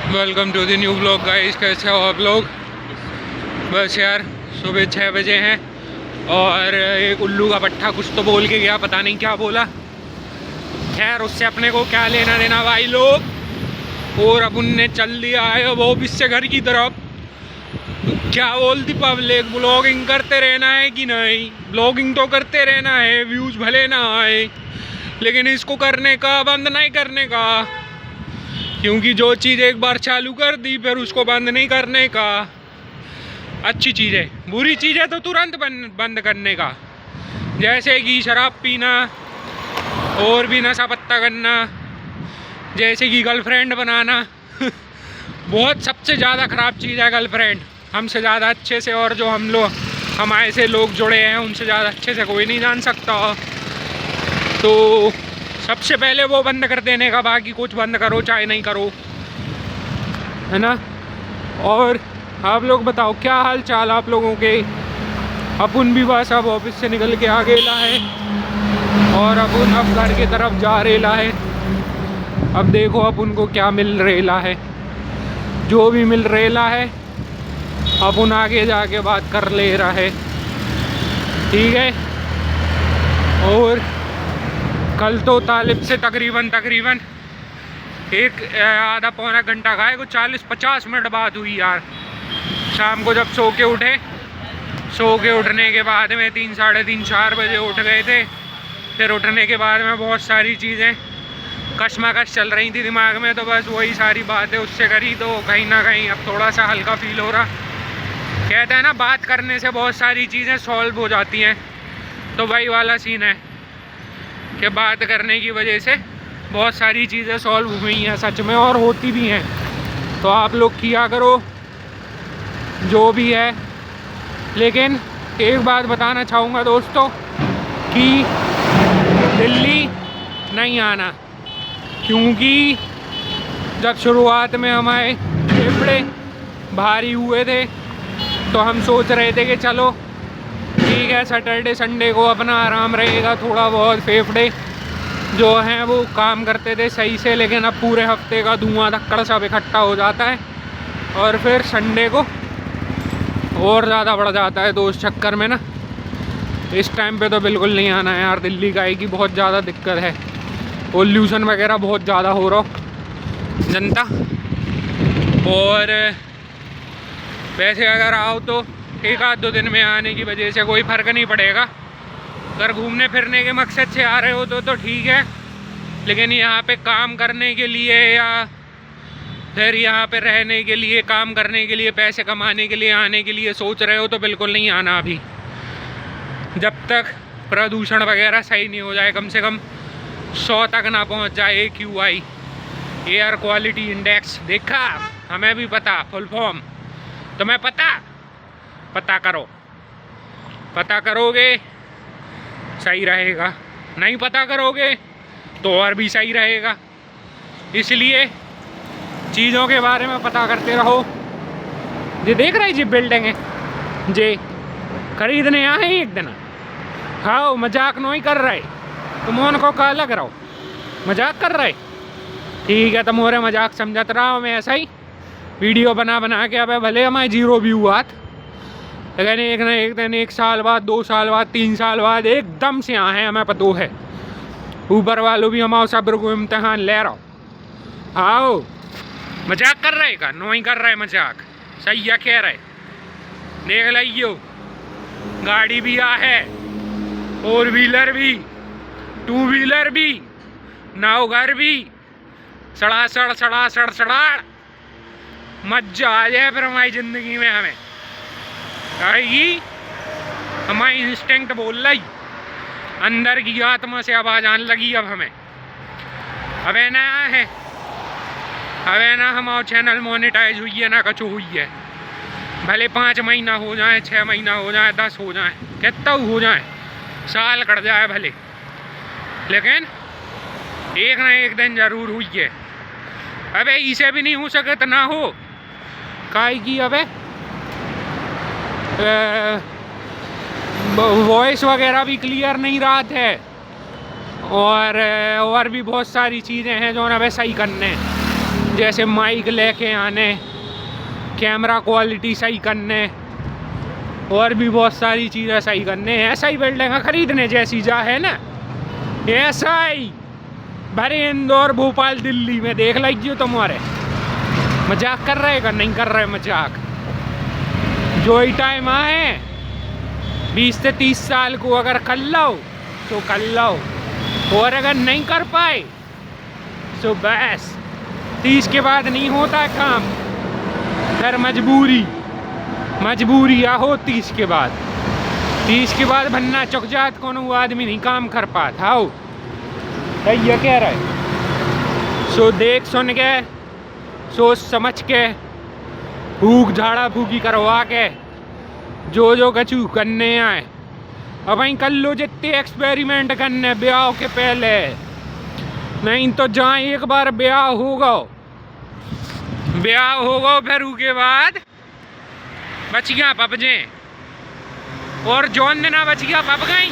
Welcome to the new blog guys. कैसे हो आप लोग? बस यार सुबह 6 बजे हैं और एक उल्लू का पट्टा कुछ तो बोल के गया, पता नहीं क्या बोला। खैर उससे अपने को क्या लेना देना भाई लोग। और अब उनने चल दिया है वो ऑफिस से घर की तरफ। क्या बोलती पब्लिक, ब्लॉगिंग करते रहना है कि नहीं? ब्लॉगिंग तो करते रहना है, व्यूज़ भले ना आए, लेकिन इसको करने का बंद नहीं करने का, क्योंकि जो चीज़ एक बार चालू कर दी फिर उसको बंद नहीं करने का। अच्छी चीज़ है, बुरी चीज़ है तो तुरंत बंद करने का। जैसे कि शराब पीना और भी नशा पत्ता करना, जैसे कि गर्लफ्रेंड बनाना बहुत सबसे ज़्यादा ख़राब चीज़ है गर्लफ्रेंड। हमसे ज़्यादा अच्छे से, और जो हमारे से लोग जुड़े हैं उनसे ज़्यादा अच्छे से कोई नहीं जान सकता। तो सबसे पहले वो बंद कर देने का, बाकी कुछ बंद करो चाहे नहीं करो, है ना। और आप लोग बताओ क्या हाल चाल आप लोगों के? अपन भी बस अब ऑफिस से निकल के आ गेला है और अपन अब घर की तरफ जा रेला है। अब देखो अपन को क्या मिल रेला है, जो भी मिल रेला है अपन आगे जाके बात कर ले रहा है, ठीक है। और कल तो तालिब से तकरीबन एक आधा पौना घंटा का है, कुछ 40-50 मिनट बात हुई यार। शाम को जब सो के उठने के बाद में 3, साढ़े 3, 4 बजे उठ गए थे। फिर उठने के बाद में बहुत सारी चीज़ें कशमकश चल रही थी दिमाग में, तो बस वही सारी बातें उससे करी, तो कहीं ना कहीं अब थोड़ा सा हल्का फील हो रहा। कहते हैं ना बात करने से बहुत सारी चीज़ें सॉल्व हो जाती हैं, तो वही वाला सीन है कि बात करने की वजह से बहुत सारी चीज़ें सॉल्व हुई हैं सच में, और होती भी हैं। तो आप लोग किया करो जो भी है। लेकिन एक बात बताना चाहूँगा दोस्तों कि दिल्ली नहीं आना, क्योंकि जब शुरुआत में हमारे फेफड़े भारी हुए थे तो हम सोच रहे थे कि चलो ठीक है, सैटरडे संडे को अपना आराम रहेगा, थोड़ा बहुत फेफड़े जो हैं वो काम करते थे सही से। लेकिन अब पूरे हफ्ते का धुआं धक्कड़ सब इकट्ठा हो जाता है और फिर संडे को और ज़्यादा बढ़ जाता है। तो उस चक्कर में ना इस टाइम पे तो बिल्कुल नहीं आना है यार। दिल्ली का की बहुत ज़्यादा दिक्कत है, पोल्यूशन वगैरह बहुत ज़्यादा हो रहा जनता। और वैसे अगर आओ तो एक आध 2 दिन में आने की वजह से कोई फ़र्क नहीं पड़ेगा। अगर घूमने फिरने के मकसद से आ रहे हो तो ठीक है, लेकिन यहाँ पे काम करने के लिए या फिर यहाँ पे रहने के लिए, काम करने के लिए, पैसे कमाने के लिए आने के लिए सोच रहे हो तो बिल्कुल नहीं आना अभी, जब तक प्रदूषण वगैरह सही नहीं हो जाए। कम से कम 100 तक ना पहुँच जाए AQI, एयर क्वालिटी इंडेक्स। देखा, हमें भी पता, फुल फॉर्म तुम्हें पता करोगे सही रहेगा, नहीं पता करोगे तो और भी सही रहेगा। इसलिए चीज़ों के बारे में पता करते रहो। ये देख रहे जी बिल्डिंग है, जे खरीदने आए एक दिन। हाँ मजाक नहीं कर रहे तुम, उनको कहा लग रहा हो मजाक कर रहे, ठीक है। तुम्हारे मजाक समझत रहा हूँ मैं ऐसा ही वीडियो बना के। अब भले हमारे 0 व्यू आत, लेकिन एक ना एक दिन, 1 साल बाद, 2 साल बाद, 3 साल बाद एकदम से आए, हमें पता है। ऊपर वालों भी हमारे सब्र को इम्तहान ले रहा हो। आओ मजाक कर रहे का नहीं कर रहे मजाक, सही है कह रहे। देख लियो गाड़ी भी आ है, 4 व्हीलर भी, 2 व्हीलर भी, नावघर भी, सड़ासड़ मजा आ जाए फिर हमारी ज़िंदगी में। हमें आएगी, हमारी इंस्टिंक्ट बोल रही, अंदर की आत्मा से आवाज़ आने लगी अब हमें। अब है ना है, अब है ना हमारा चैनल मोनेटाइज हुई है ना कचो हुई है। भले 5 महीना हो जाए, 6 महीना हो जाए, 10 हो जाए, कितना हो जाए, साल कट जाए भले, लेकिन एक ना एक दिन ज़रूर हुई है। अबे इसे भी नहीं हो सके तो ना हो काहे की। अबे वॉइस वगैरह भी क्लियर नहीं रहा है, और भी बहुत सारी चीज़ें हैं जो ना सही करने हैं। जैसे माइक लेके आने, कैमरा क्वालिटी सही करने और भी बहुत सारी चीज़ें सही करने। ऐसा ही बिल्डिंग खरीदने जैसी जा है ना, ऐसा ही भरे इंदौर भोपाल दिल्ली में देख लीजिए तुम्हारे। मजाक कर रहे का नहीं कर रहे मजाक। जो ही टाइम आए 20 से 30 साल को अगर कर लो तो कर लो, और अगर नहीं कर पाए तो बस 30 के बाद नहीं होता काम, फिर मजबूरी या हो 30 के बाद। 30 के बाद भन्ना चुक जात कोनो आदमी नहीं काम कर पाता हो। ये कह रहे सो देख सुन के, सोच समझ के, फूक झाड़ा फूकी करवा के जो कछु करने आए अब वहीं कर लो जितने एक्सपेरिमेंट करने ब्याह के पहले। नहीं तो जहाँ एक बार ब्याह होगा फिर उसके बाद बचिया पपजे, और जौन दिना बचिया पप गई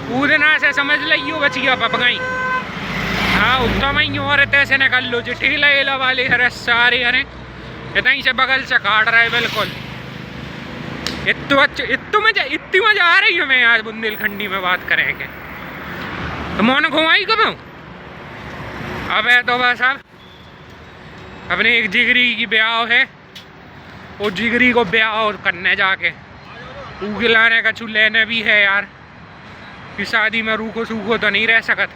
वो दिना से समझ लियो बचिया पप गई। हाँ उत्तम ही और तैसे निकल लो जो ठेला एला वाले हरे सारे हरे इतना से बगल से काट रहे बिल्कुल। इतनी मजा आ रही है। मैं आज बुंदेलखंडी में बात करेंगे तो मोन घुमाई कब अब है तो बस अब अपने एक जिगरी की ब्याह है, वो जिगरी को ब्याह करने जाके उगलाने का लेने भी है यार कि शादी में रूखो सूखो तो नहीं रह सकत।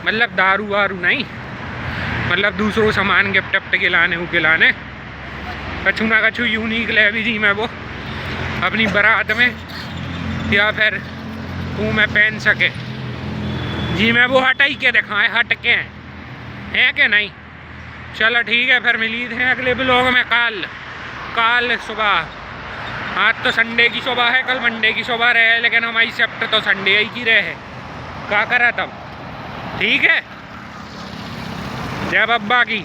मतलब दारू वारू नहीं, मतलब दूसरों सामान गिफ्ट विफ्ट गिलाने कछु ना कछु यूनिक ले भी जी मैं वो अपनी बारात में, या फिर मुँह में पहन सके जी मैं वो हटाई के दिखाएं, हट के है कि नहीं। चलो ठीक है, फिर मिली थे अगले ब्लॉग में काल सुबह। आज तो संडे की सुबह है, कल मंडे की सुबह रहे, लेकिन हमारी शिफ्ट तो संडे ही की रहे। क्या करा तब, ठीक है। जय बब्बा की।